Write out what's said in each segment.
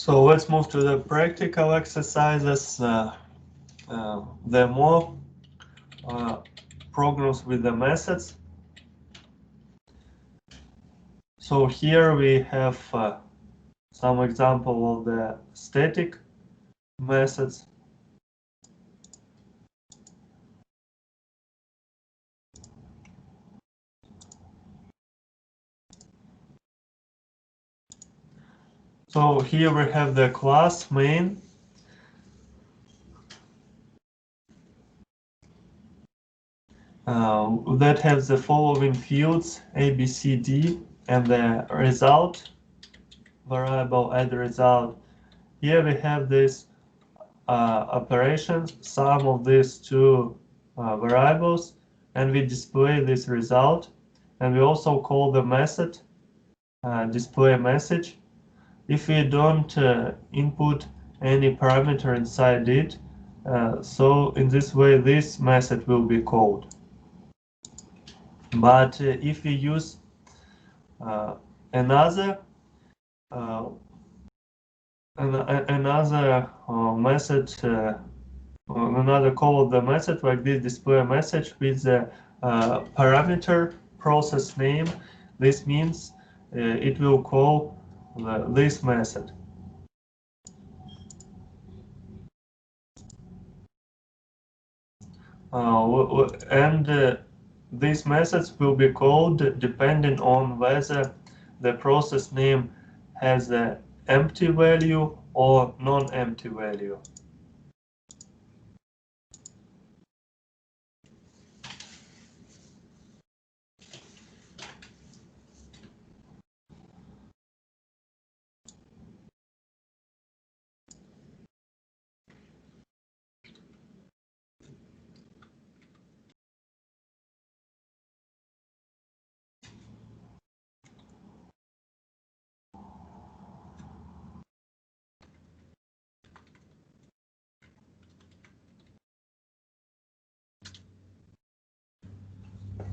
So let's move to the practical exercises. There are more programs with the methods. So here we have some example of the static methods. So here we have the class main. That has the following fields A, B, C, D, and the result variable add result. Here we have this operations, sum of these two variables, and we display this result. And we also call the method display message. If we don't input any parameter inside it, so in this way this method will be called. But if we use another method, another call of the method like this display message with the parameter process name, this means it will call this method. And these methods will be called depending on whether the process name has an empty value or non-empty value.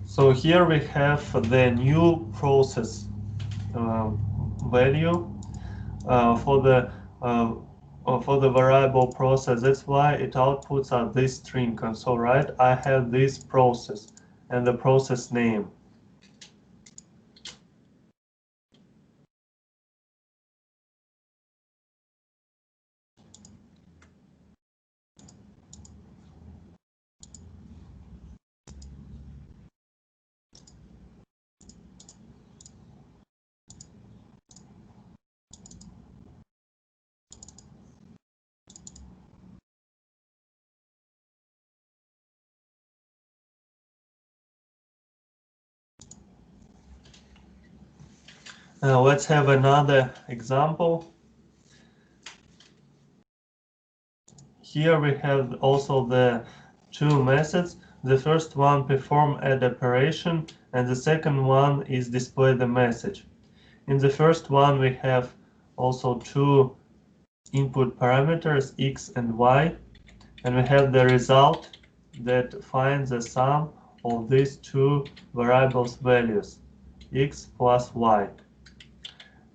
So here we have the new process value for the variable process. That's why it outputs out this string console, right? I have this process and the process name. Let's have another example. Here we have also the two methods. The first one perform add operation, and the second one is display the message. In the first one we have also two input parameters x and y, and we have the result that finds the sum of these two variables values, x plus y,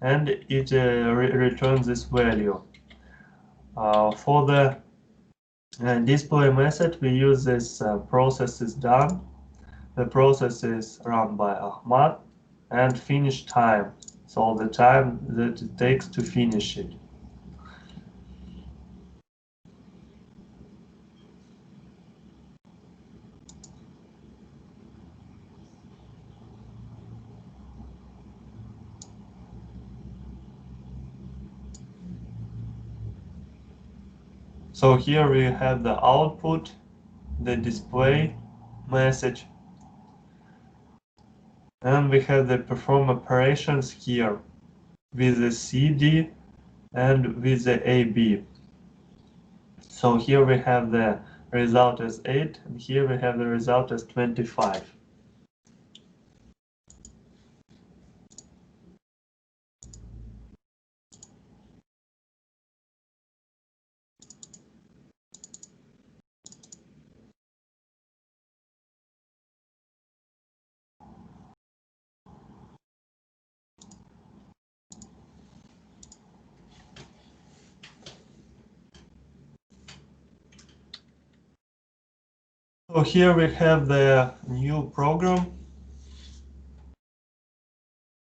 and it returns this value. For the display method, we use this process is done. The process is run by Ahmad, and finish time, so the time that it takes to finish it. So here we have the output, the display message, and we have the perform operations here with the CD and with the AB. So here we have the result as 8, and here we have the result as 25. So here we have the new program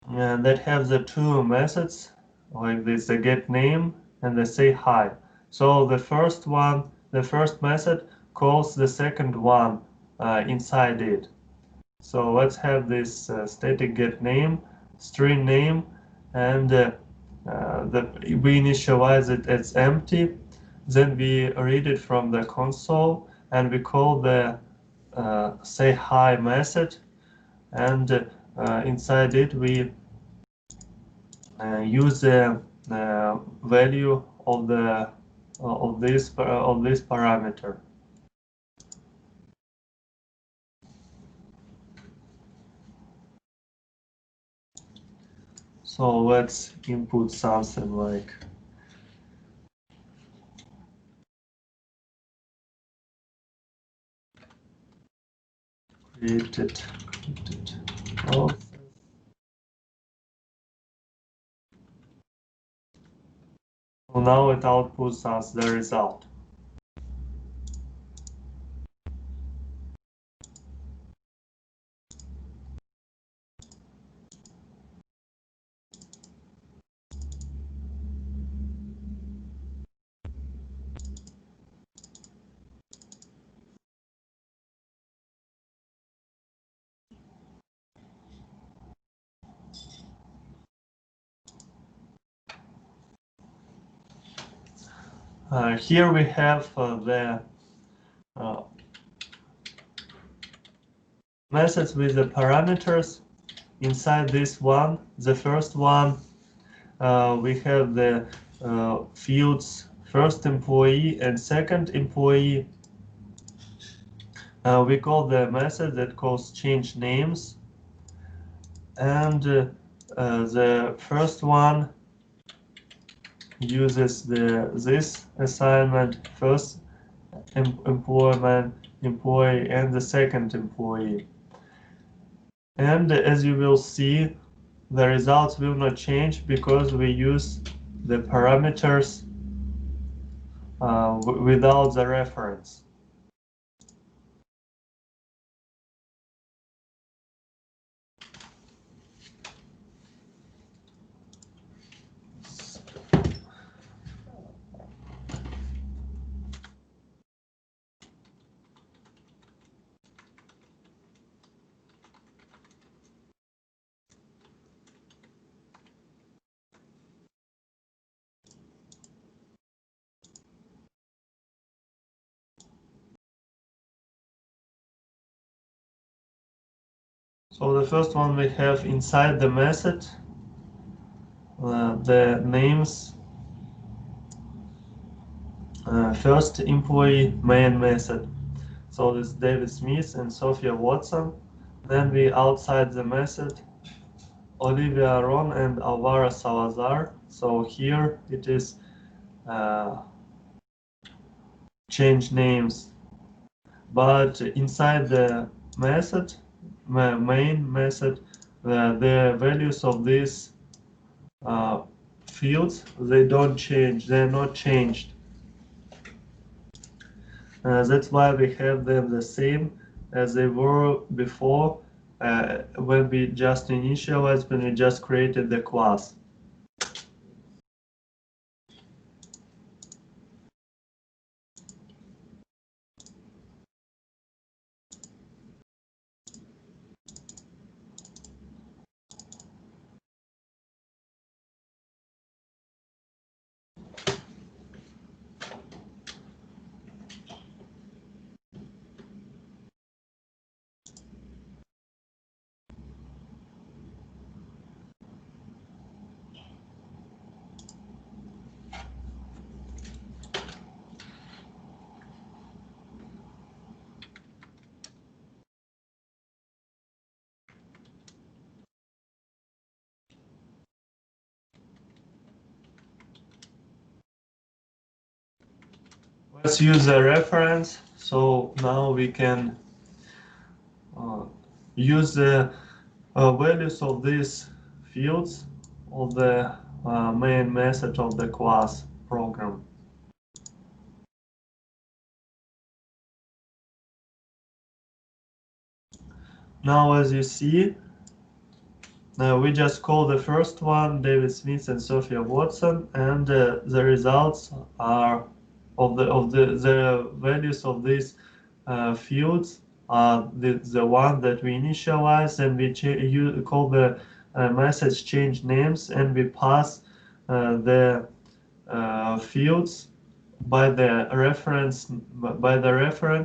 that have the two methods like this, the get name and the say hi. So the first method calls the second one inside it. So let's have this static get name, string name, and we initialize it as empty. Then we read it from the console and we call the say hi method, and inside it we use the value of the of this parameter. So let's input something like created process. So now it outputs us the result. Here we have the methods with the parameters. Inside this one, the first one, we have the fields first employee and second employee. We call the method that calls change names, and the first one uses this assignment first employee and the second employee. And as you will see, the results will not change because we use the parameters without the reference. So the first one we have inside the method the names first employee main method. So this David Smith and Sophia Watson. Then we outside the method Olivia Ron and Alvaro Salazar. So here it is change names, but inside the method, main method, the values of these fields, they don't change, they're not changed. That's why we have them the same as they were before when we just initialized, when we just created the class. Let's use a reference. So now we can use the values of these fields of the main method of the class program. Now, as you see, we just call the first one David Smith and Sophia Watson, and the results are the values of these fields are the one that we initialize, and we call the message change names, and we pass the fields by the reference,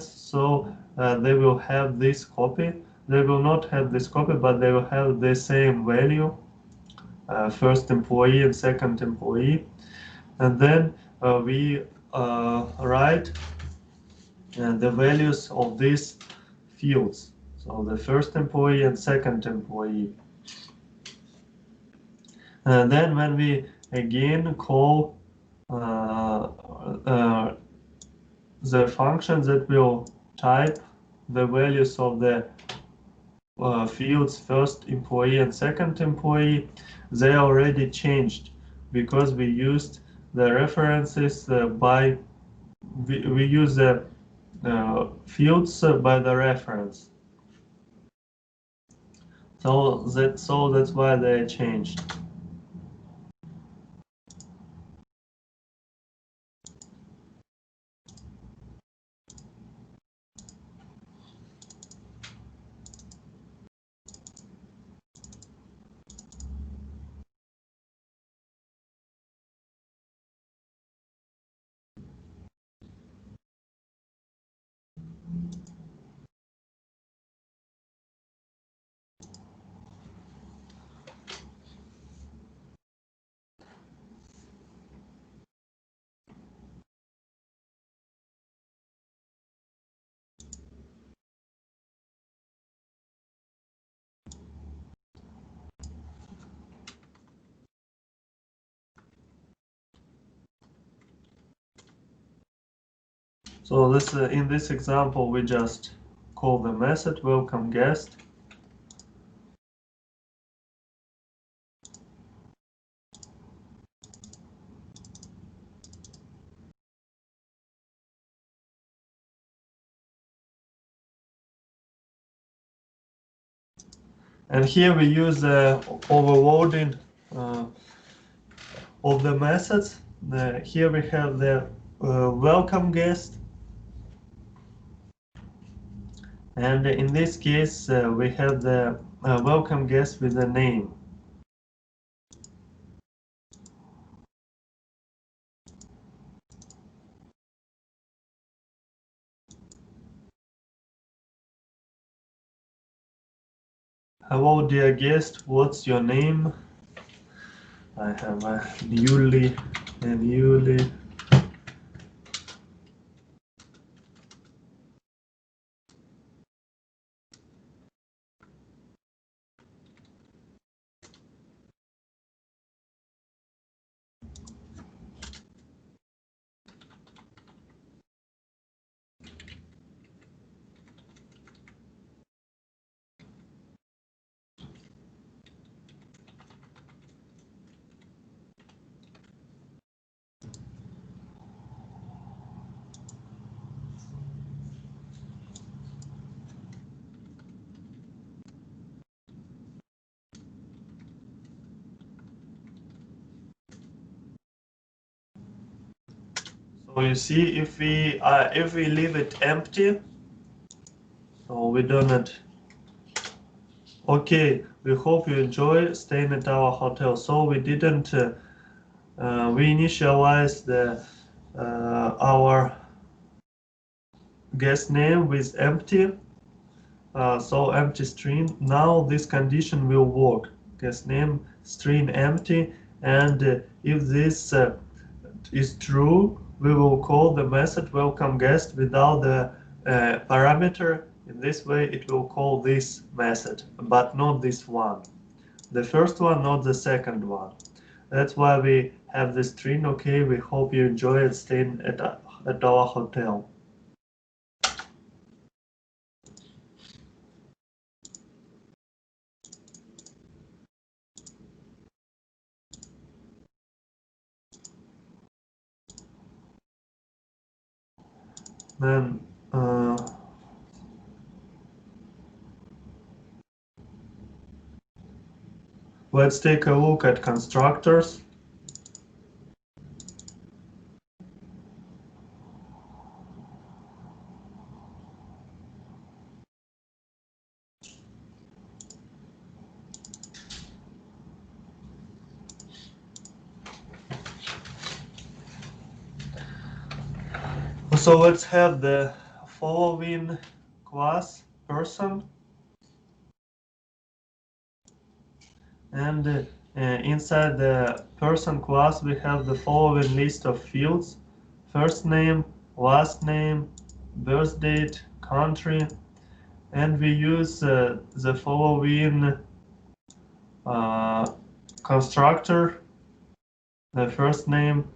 so they will have this copy. They will not have this copy, but they will have the same value, first employee and second employee. And then we write the values of these fields, so the first employee and second employee. And then when we again call the function that will type the values of the fields first employee and second employee, they already changed because we used the references we use the fields by the reference. So that's why they changed. So this in this example, we just call the method welcome guest. And here we use the overloading of the methods. Here we have the welcome guest. And in this case, we have the welcome guest with a name. Hello, dear guest, what's your name? I have a Yuli and Yuli. So you see, if we leave it empty, so we don't. Okay, we hope you enjoy staying at our hotel. So we didn't. We initialized our guest name with empty. So empty string. Now this condition will work. Guest name string empty, and if this is true, we will call the method welcome guest without the parameter. In this way, it will call this method, but not this one. The first one, not the second one. That's why we have the string. Okay, we hope you enjoy it staying at our hotel. Then Let's take a look at constructors. So let's have the following class person, and inside the person class we have the following list of fields: first name, last name, birth date, country, and we use the following constructor: the first name.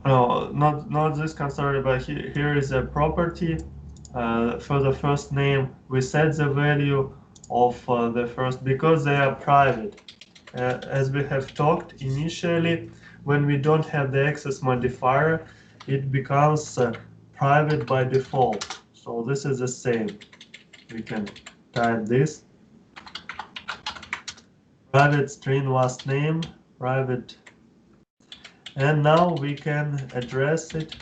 No, not this constructor, but here is a property. For the first name, we set the value of the first, because they are private. As we have talked initially, when we don't have the access modifier, it becomes private by default. So this is the same. We can type this: private string last name, private, and now we can address it.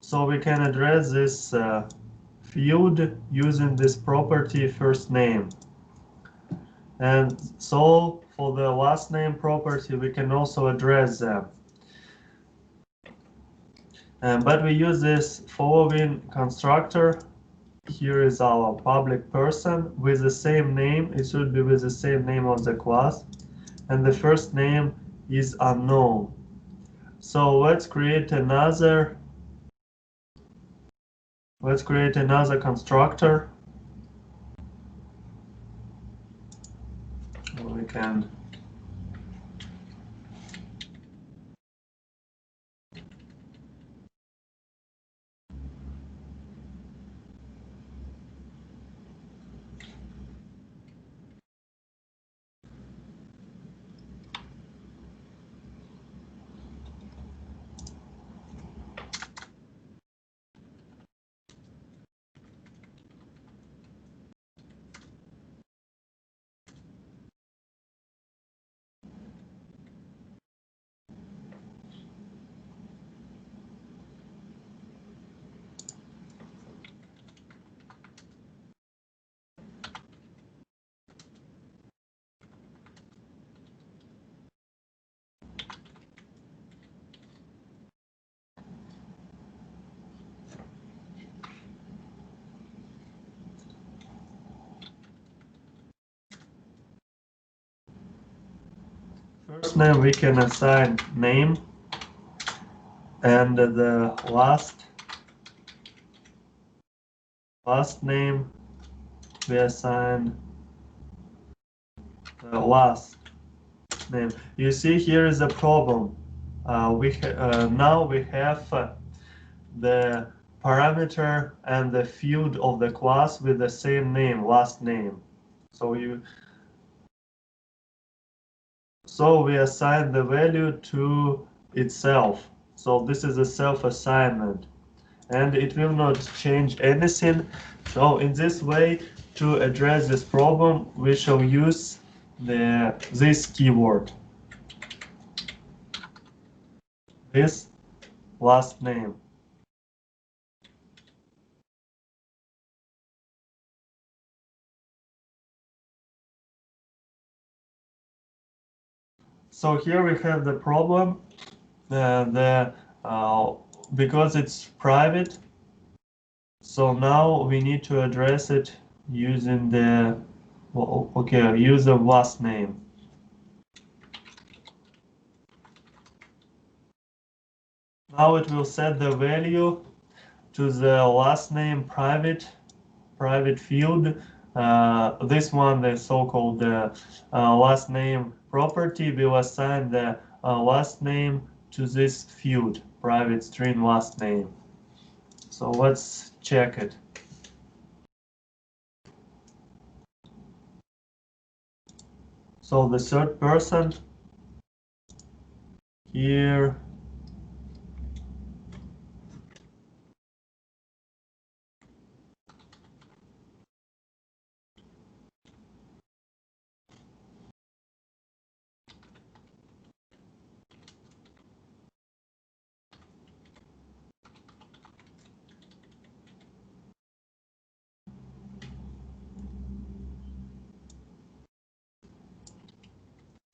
So we can address this field using this property first name. And so for the last name property, we can also address them. But we use this following constructor. Here is our public person with the same name. It should be with the same name of the class. And the first name is unknown. So let's create another constructor. We can first name we can assign name, and the last name we assign the last name. You see, here is a problem. Now we have the parameter and the field of the class with the same name, last name. So we assign the value to itself. So this is a self-assignment, and it will not change anything. So in this way, to address this problem, we shall use this keyword, this last name. So here we have the problem, because it's private. So now we need to address it using the user last name. Now it will set the value to the last name private field. This one, the so-called last name property, will assign the last name to this field, private string last name. So let's check it. So the third person here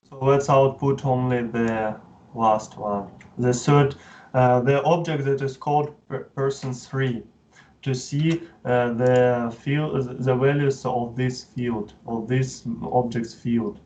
So let's output only the last one. The third, the object that is called person3 to see the field, the values of this field, of this object's field.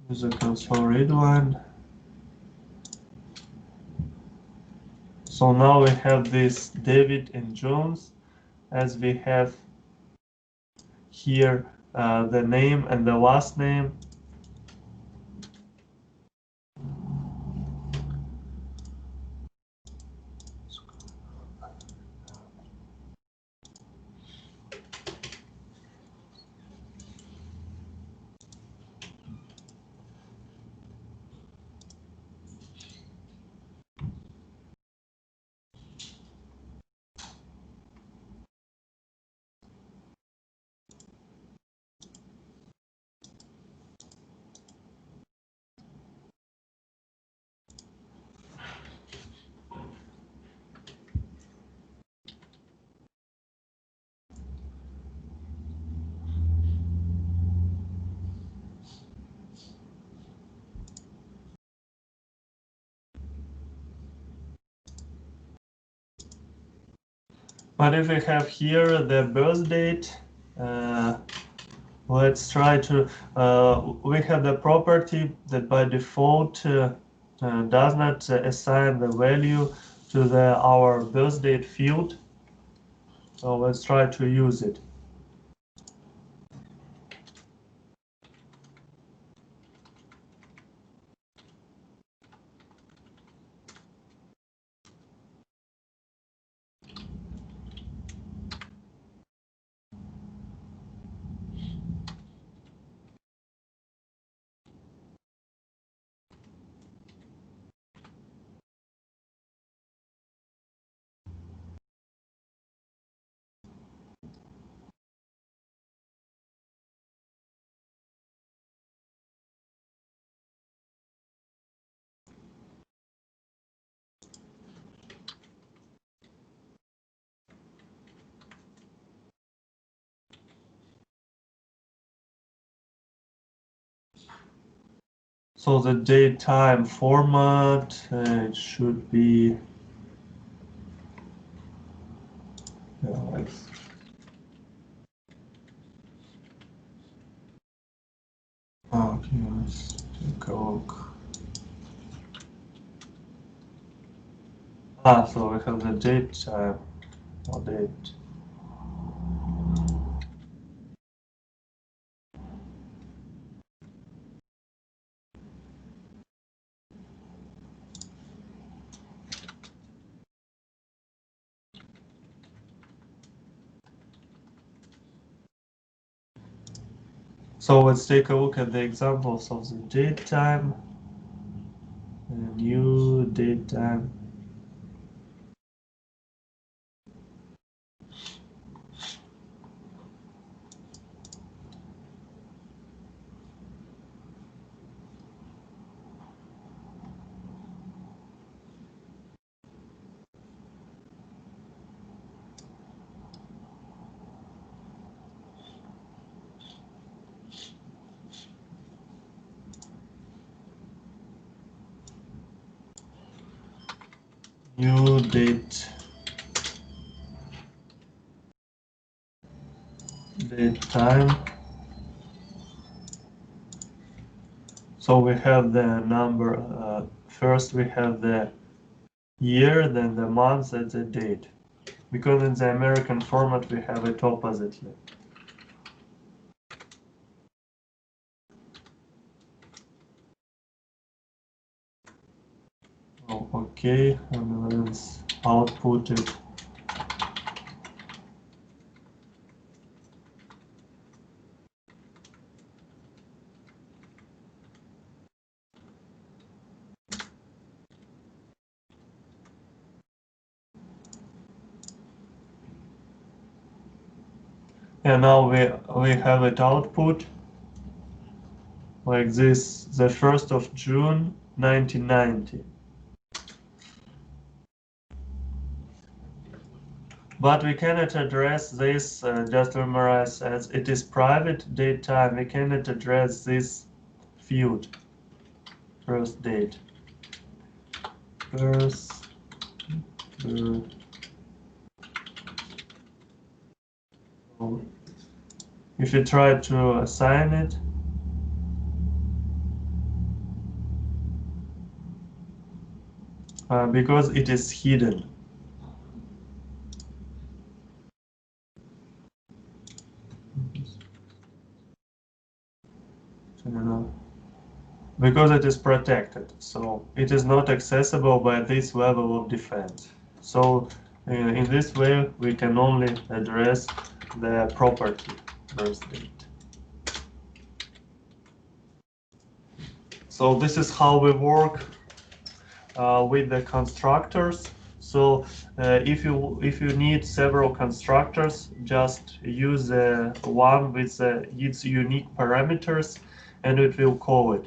User console read line. So now we have this David and Jones, as we have here the name and the last name. But if we have here the birth date, let's try to, we have the property that by default does not assign the value to our birth date field. So let's try to use it. So the date time format, it should be like, okay, let's take a look. So we have the date time or date. So let's take a look at the examples of the date time, new date time. New date time. So we have the number, first we have the year, then the month, and the date. Because in the American format we have it oppositely. Oh, okay, and let's output it. And now we have it output like this, the 1st of June 1990. But we cannot address this, just memorize, as it is private date time. We cannot address this field, first date. First, if you try to assign it, because it is hidden. Because it is protected, so it is not accessible by this level of defense. So in this way we can only address the property birth date. So this is how we work with the constructors. So if you need several constructors, just use one with its unique parameters, and it will call it.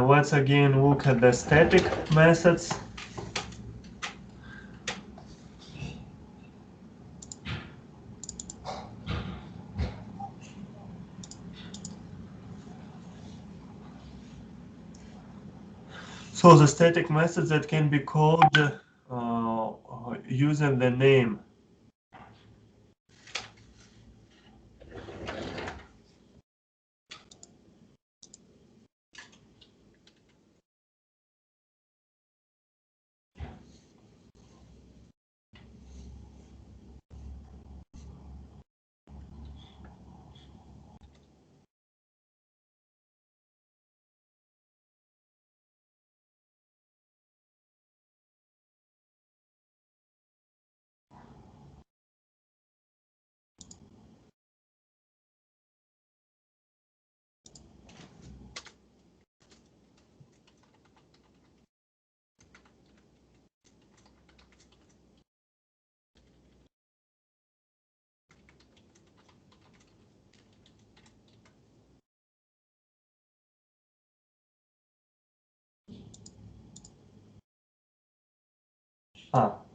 Let's again look at the static methods. So the static methods that can be called using the name.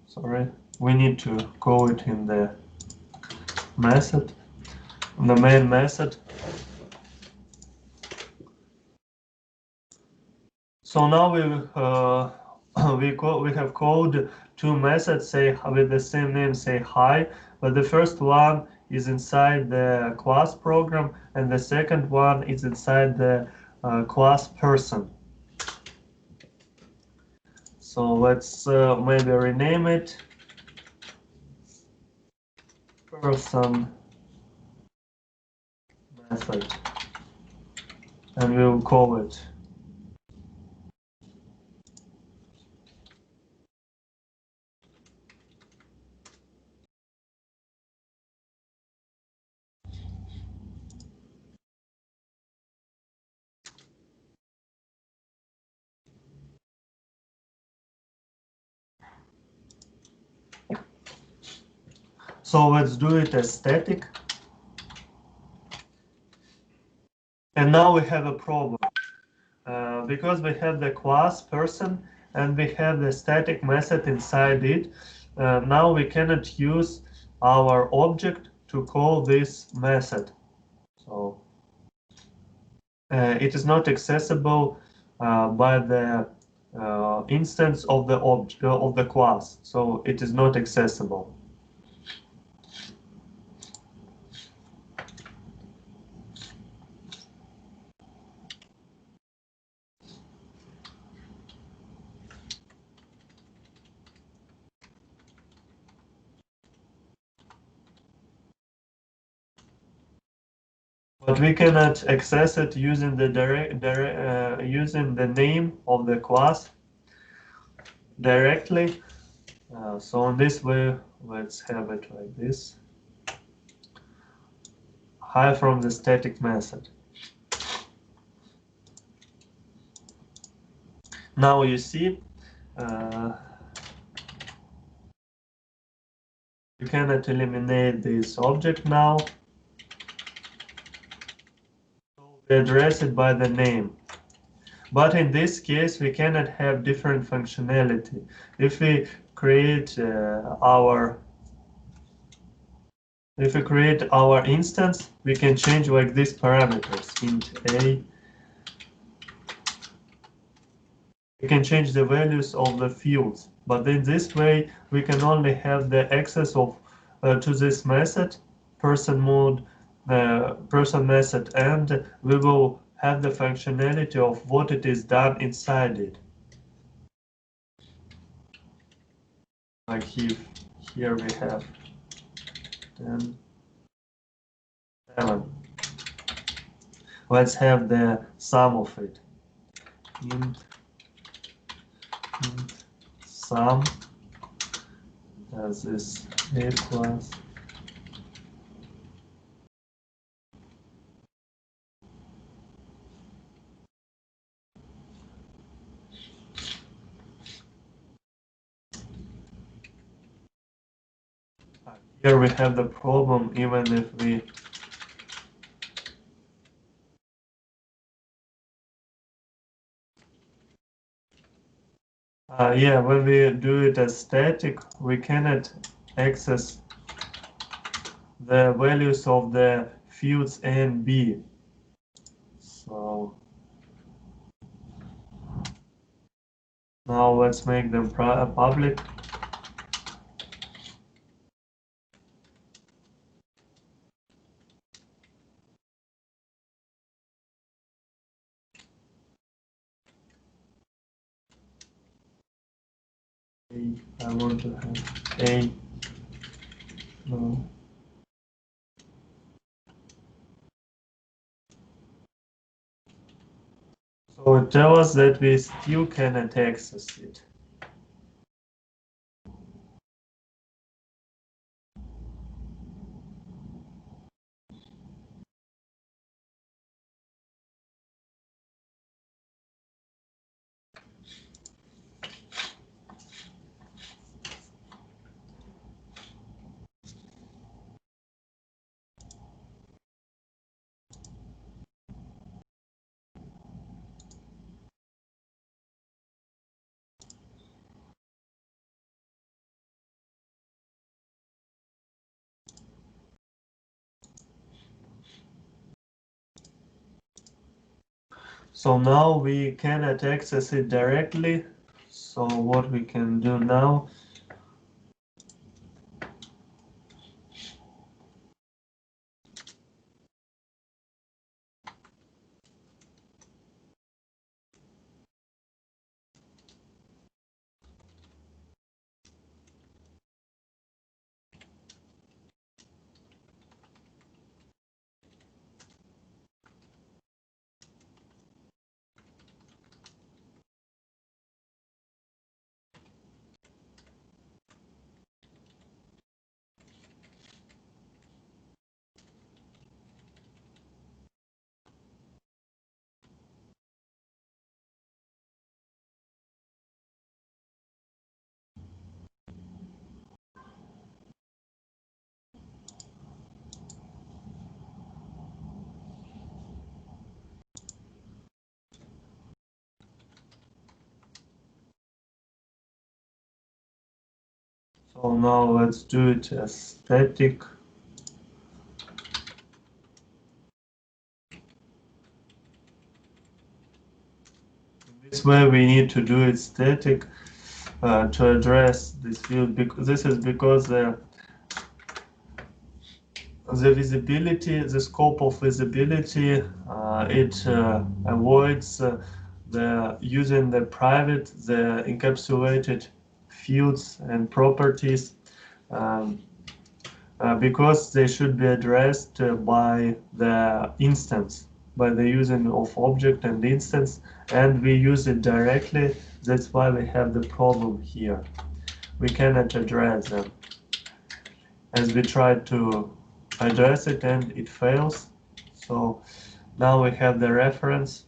Sorry, we need to call it in the method, in the main method. So now we have called two methods, say with the same name, say hi, but the first one is inside the class program, and the second one is inside the class person. So let's maybe rename it person method, and we'll call it. So let's do it as static. And now we have a problem. Because we have the class person and we have the static method inside it, now we cannot use our object to call this method. So it is not accessible by the instance of the object of the class. So it is not accessible. But we cannot access it using the using the name of the class directly. So in this way, let's have it like this. hide from the static method. Now you see you cannot eliminate this object now. We address it by the name. But in this case, we cannot have different functionality. If we create our instance, we can change like these parameters, int a. We can change the values of the fields, but in this way we can only have the access of to this method, person method, and we will have the functionality of what it is done inside it. Like here we have 10, 7. Let's have the sum of it. Int sum as is a plus here we have the problem. Even if we yeah, when we do it as static, we cannot access the values of the fields A and B. So now let's make them public. I want to have A. No. So it tells us that we still cannot access it. So now we cannot access it directly. So what we can do now, let's do it as static. This way we need to do it static to address this field, because this is because the visibility, the scope of visibility, it avoids the using the private, the encapsulated fields and properties, because they should be addressed by the instance, by the using of object and instance, and we use it directly. That's why we have the problem here. We cannot address them as we try to address it and it fails. So now we have the reference.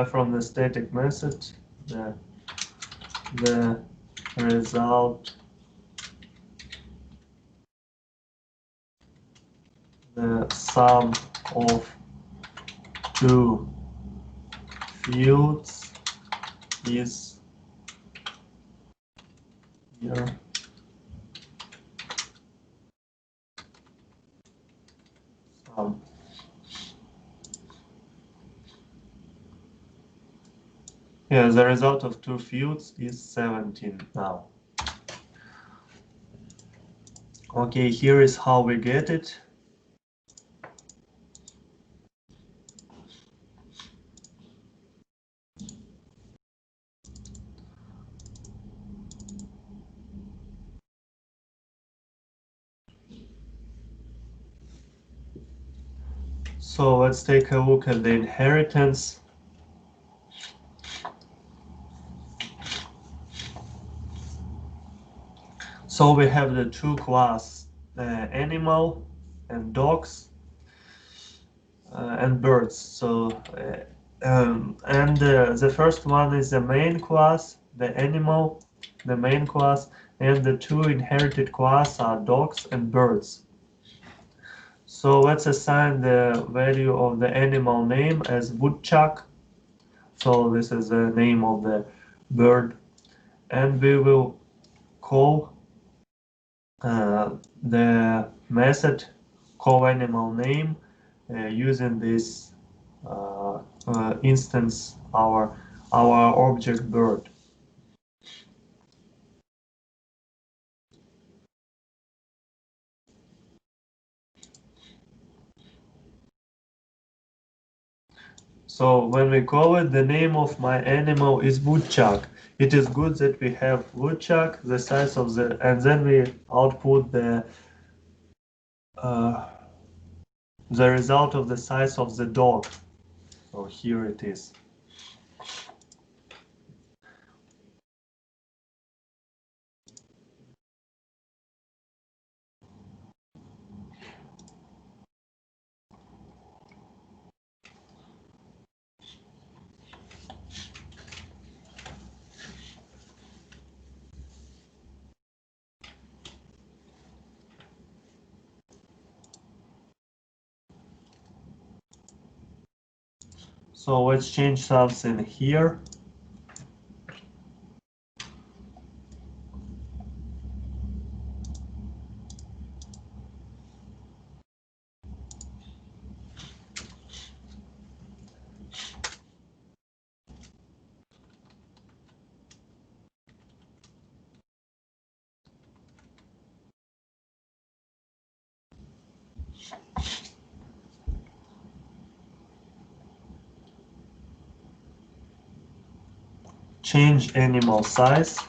From the static message, the result, the sum of two fields is here. Sum. Yeah, the result of two fields is 17 now. Okay, here is how we get it. So let's take a look at the inheritance. So we have the two class, animal and dogs and birds. So the first one is the main class, the animal, the main class, and the two inherited class are dogs and birds. So let's assign the value of the animal name as woodchuck. So this is the name of the bird, and we will call the method call animal name using this instance our object bird. So when we call it, the name of my animal is woodchuck. It is good that we have woodchuck, the size of the, and then we output uh, the result of the size of the dog. So here it is. So let's change something here. Change animal size.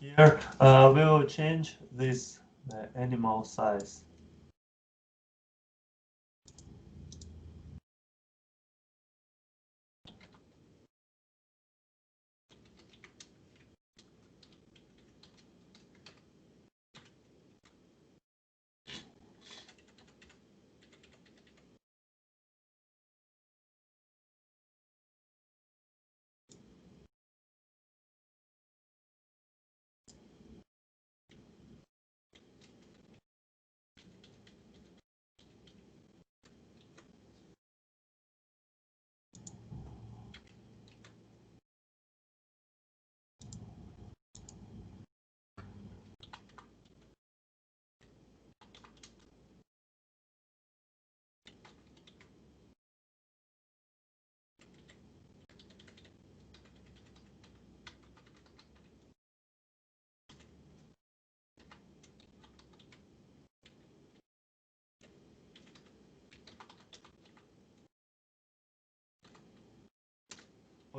Here we will change this animal size.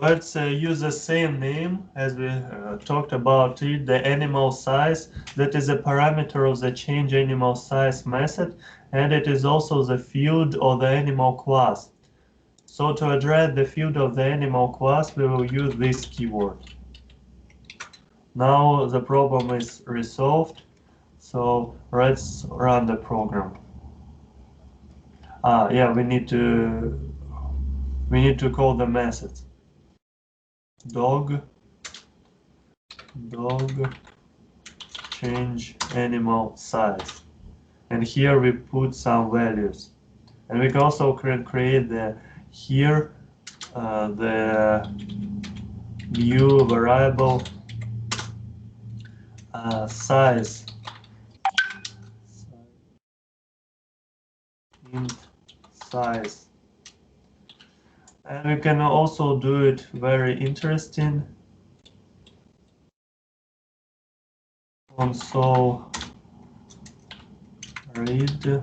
Let's use the same name as we talked about it, the animal size. That is a parameter of the change animal size method, and it is also the field of the animal class. So to address the field of the animal class, we will use this keyword. Now the problem is resolved, so let's run the program. Yeah, we need to call the method dog change animal size, and here we put some values, and we can also create the here the new variable size int size, and we can also do it very interesting. Console read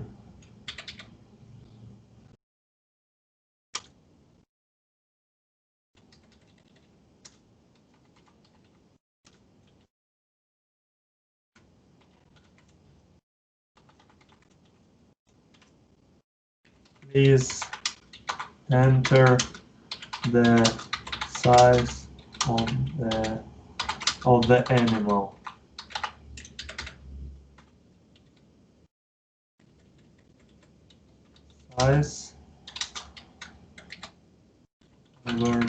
please enter the size of the animal. Size over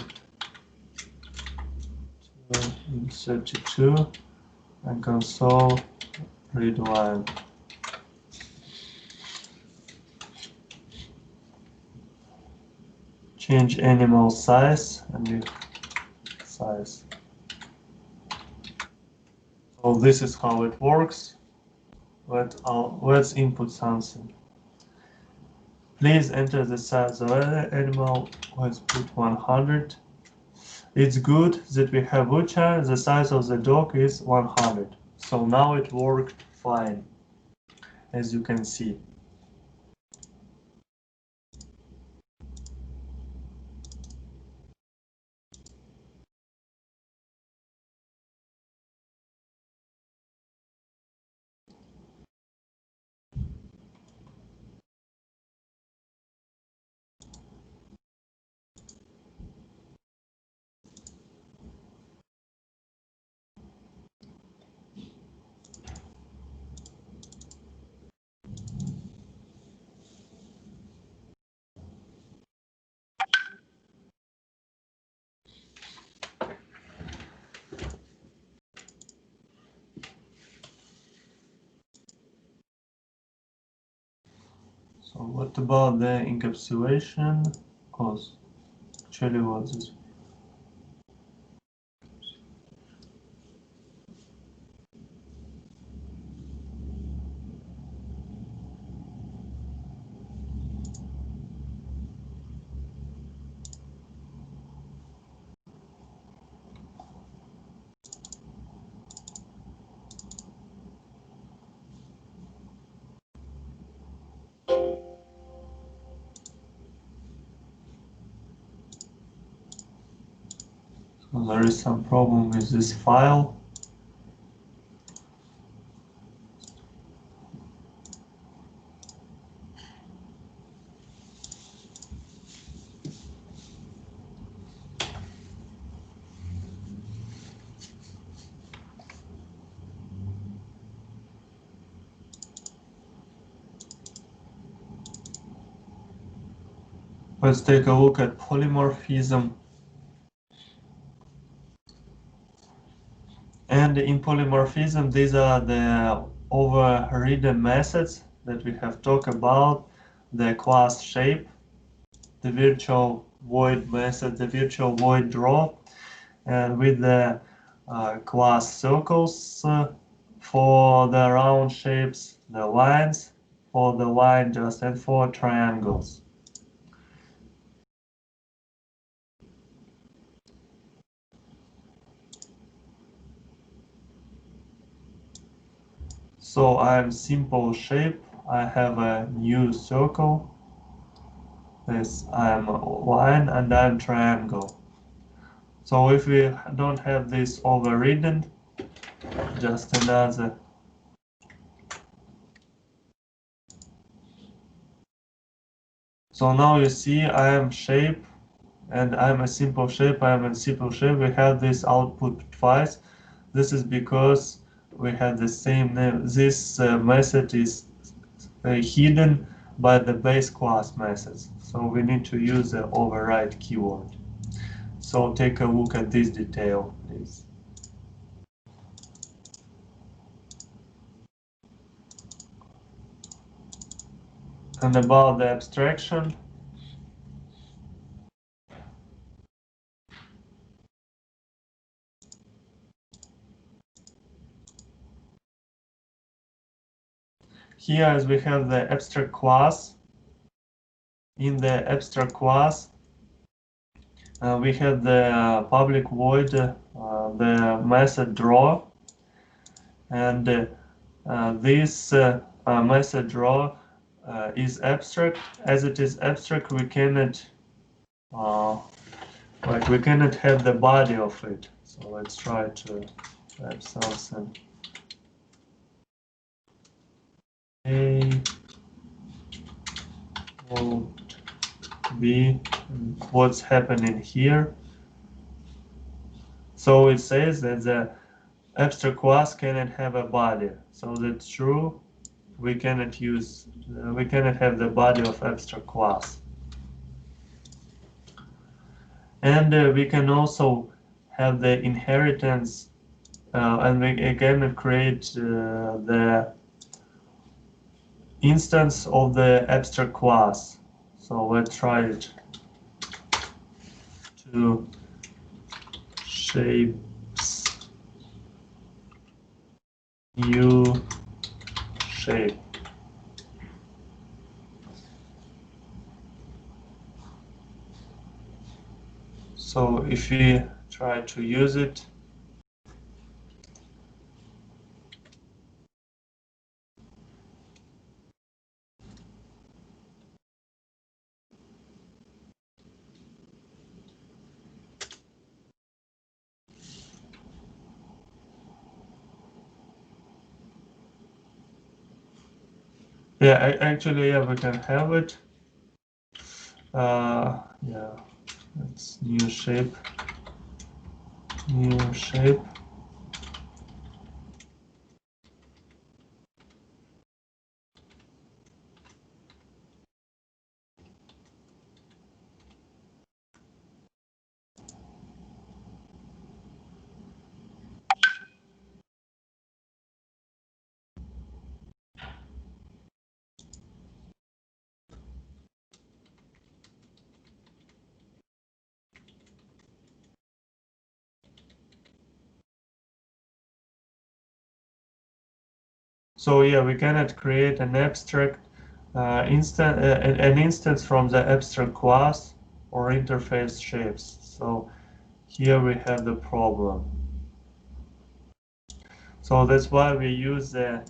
32 and console read line. Change animal size and size. So this is how it works. Let's input something. Please enter the size of the animal. Let's put 100. It's good that we have Lucha. The size of the dog is 100. So now it worked fine, as you can see. So what about the encapsulation? Because actually what's this? So there is some problem with this file. Let's take a look at polymorphism. And in polymorphism, these are the overridden methods that we have talked about. The class shape, the virtual void method, the virtual void draw, and with the class circles for the round shapes, the lines for the line just, and for triangles. So I'm simple shape. I have a new circle. This I'm line and I'm triangle. So if we don't have this overridden, just another so now you see I am shape and I'm a simple shape, I am a simple shape. We have this output twice. This is because we have the same name. This method is hidden by the base class methods. So we need to use the override keyword. So take a look at this detail, please. And about the abstraction, here as we have the abstract class. In the abstract class, we have the public void, the method draw, and this method draw is abstract. As it is abstract, we cannot we cannot have the body of it. So let's try to type something. A will be what's happening here. So it says that the abstract class cannot have a body. So that's true. We cannot have the body of abstract class. And we can also have the inheritance, and we can create the instance of the abstract class. So let's try it to shapes new shape. So if we try to use it, yeah, actually, yeah, we can have it. Yeah, it's new shape. New shape. So yeah, we cannot create an abstract an instance from the abstract class or interface shapes. So here we have the problem. So that's why we use the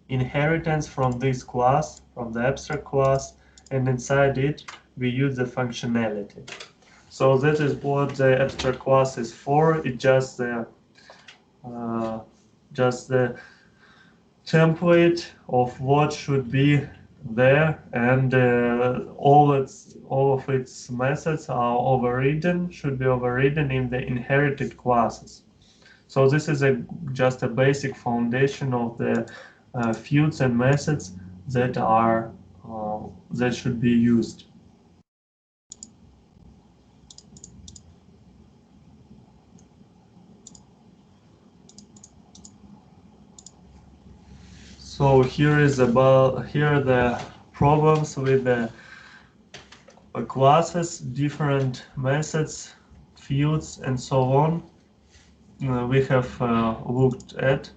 inheritance from this class, from the abstract class, and inside it we use the functionality. So that is what the abstract class is for. It's just the template of what should be there, and all of its methods are overridden, should be overridden in the inherited classes. So this is just a basic foundation of the fields and methods that are that should be used. So here are the problems with the classes, different methods, fields, and so on. We have looked at.